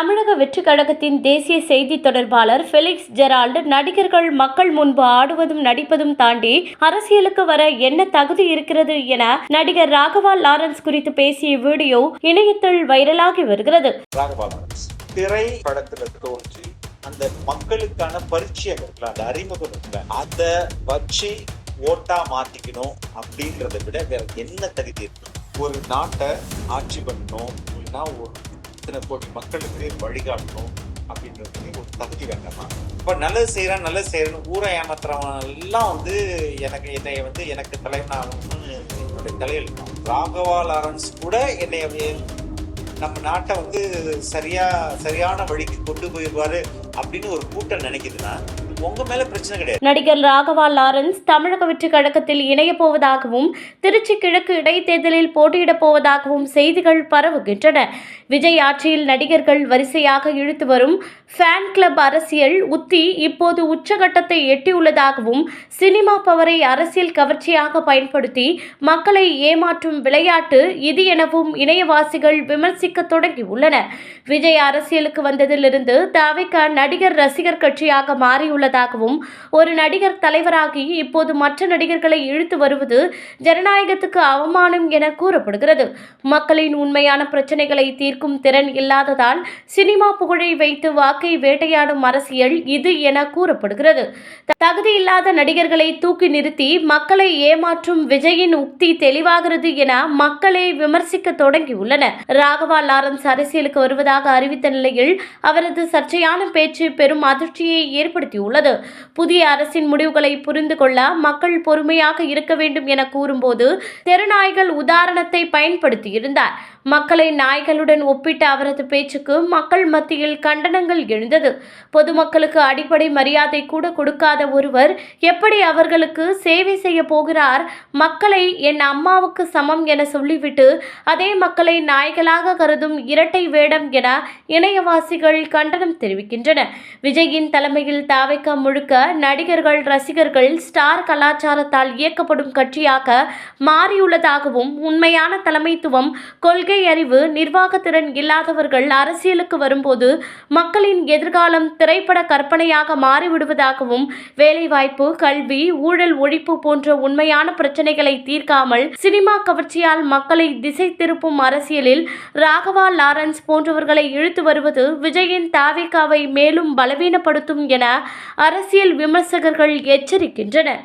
தமிழக வெற்றிக் கழகத்தின் தேசிய செய்தி தொடர்பாளர் ஃபெலிக்ஸ் ஜெரால்டு நடிகர்கள் மக்கள் முன்பு ஆடுவதும் நடிப்பதும் தாண்டி அரசியலுக்கு வர என்ன தகுதி இருக்கிறது என நடிகர் ராகவா லாரன்ஸ் குறித்து பேசிய வீடியோ இணையத்தில் வைரலாகி வருகிறது. திரைப்படத்துல தோன்றி அந்த மக்களுக்கான பரிச்சயம் இருக்குல்ல, அந்த அறிமுகம் இருக்குல்ல, அதை வச்சு ஓட்டா மாத்திக்கணும் அப்படின்றத விட வேற என்ன தகுதி இருக்கு? ஒரு நாட்டை ஆட்சி பண்ணணும் அப்படின்னா ஒரு இத்தனை கோடி மக்களுக்கு வழிகாட்டணும் அப்படின்றது ஒரு தகுதி வேண்டாமா? இப்ப நல்லது செய்யறேன்னு ஊரை ஏமாத்துறவன் எல்லாம் எனக்கு தலைவனாகணும்னு என்னுடைய தலையெழுத்தான். ராகவா லாரன்ஸ் கூட என்னை நம்ம நாட்டை சரியான வழிக்கு கொண்டு போயிடுவாரு அப்படின்னு ஒரு கூட்டம் நினைக்குதுன்னா உங்க மேல பிரச்சனை கிடையாது. நடிகர் ராகவா லாரன்ஸ் தமிழக வெற்றிக் கழகத்தில் இணையப் போவதாகவும் திருச்சி கிழக்கு இடைத்தேர்தலில் போட்டியிடப் போவதாகவும் செய்திகள் பரவுகின்றன. விஜய் ஆட்சியில் நடிகர்கள் வரிசையாக இழுத்து வரும் ஃபேன் கிளப் அரசியல் உத்தி இப்போது உச்சகட்டத்தை எட்டியுள்ளதாகவும் சினிமா பவரை அரசியல் கவர்ச்சியாக பயன்படுத்தி மக்களை ஏமாற்றும் விளையாட்டு இது எனவும் இணையவாசிகள் விமர்சிக்க தொடங்கியுள்ளனர். விஜய் அரசியலுக்கு வந்ததிலிருந்து தவிக நடிகர் ரசிகர் கட்சியாக மாறியுள்ளதாகவும் ஒரு நடிகர் தலைவராகி இப்போது மற்ற நடிகர்களை இழுத்து வருவது ஜனநாயகத்துக்கு அவமானம் என கூறப்படுகிறது. மக்களின் உண்மையான பிரச்சனைகளை தீர்க்கும் திறன் இல்லாததால் சினிமா புகழை வைத்து வாக்கை வேட்டையாடும் அரசியல் இது என கூறப்படுகிறது. தகுதியில்லாத நடிகர்களை தூக்கி நிறுத்தி மக்களை ஏமாற்றும் விஜயின் உக்தி தெளிவாகிறது என மக்களே விமர்சிக்க தொடங்கியுள்ளனர். ராகவா லாரன்ஸ் அரசியலுக்கு வருவதாக அறிவித்த நிலையில் அவரது சர்ச்சையான பேச்சு பெரும் அதிர்ச்சியை ஏற்படுத்தியுள்ளது. புதிய அரசின் முடிவுகளை புரிந்து கொள்ள மக்கள் பொறுமையாக இருக்க வேண்டும் என கூறும்போது தெருநாய்கள் உதாரணத்தை பயன்படுத்தியிருந்தார். மக்களை நாய்களுடன் ஒப்பிட்ட அவரது பேச்சுக்கு மக்கள் மத்தியில் கண்டனங்கள் எழுந்தது. பொதுமக்களுக்கு அடிப்படை மரியாதை கூட கொடுக்காத ஒருவர் எப்படி அவர்களுக்கு சேவை செய்ய போகிறார்? மக்களை என் அம்மாவுக்கு சமம் என சொல்லிவிட்டு அதே மக்களை நாய்களாக கருதும் இரட்டை வேடம் என இணையவாசிகள் கண்டனம் தெரிவிக்கின்றனர். விஜயின் தலைமையில் தவிக முழுக்க நடிகர்கள், ரசிகர்கள், ஸ்டார் கலாச்சாரத்தால் இயக்கப்படும் கட்சியாக மாறியுள்ளதாகவும் உண்மையான தலைமைத்துவம், கொள்கை அறிவு, நிர்வாகத்திறன் இல்லாதவர்கள் அரசியலுக்கு வரும்போது மக்களின் எதிர்காலம் திரைப்பட கற்பனையாக மாறிவிடுவதாகவும் வேலைவாய்ப்பு, கல்வி, ஊழல் ஒழிப்பு போன்ற உண்மையான பிரச்சனைகளை தீர்க்காமல் சினிமா கவர்ச்சியால் மக்களை திசை திருப்பும் அரசியலில் ராகவா லாரன்ஸ் போன்றவர்களை இழுத்து வருவது விஜயின் தவிகவை மேலும் பலவீனப்படுத்தும் என அரசியல் விமர்சகர்கள் எச்சரிக்கின்றனர்.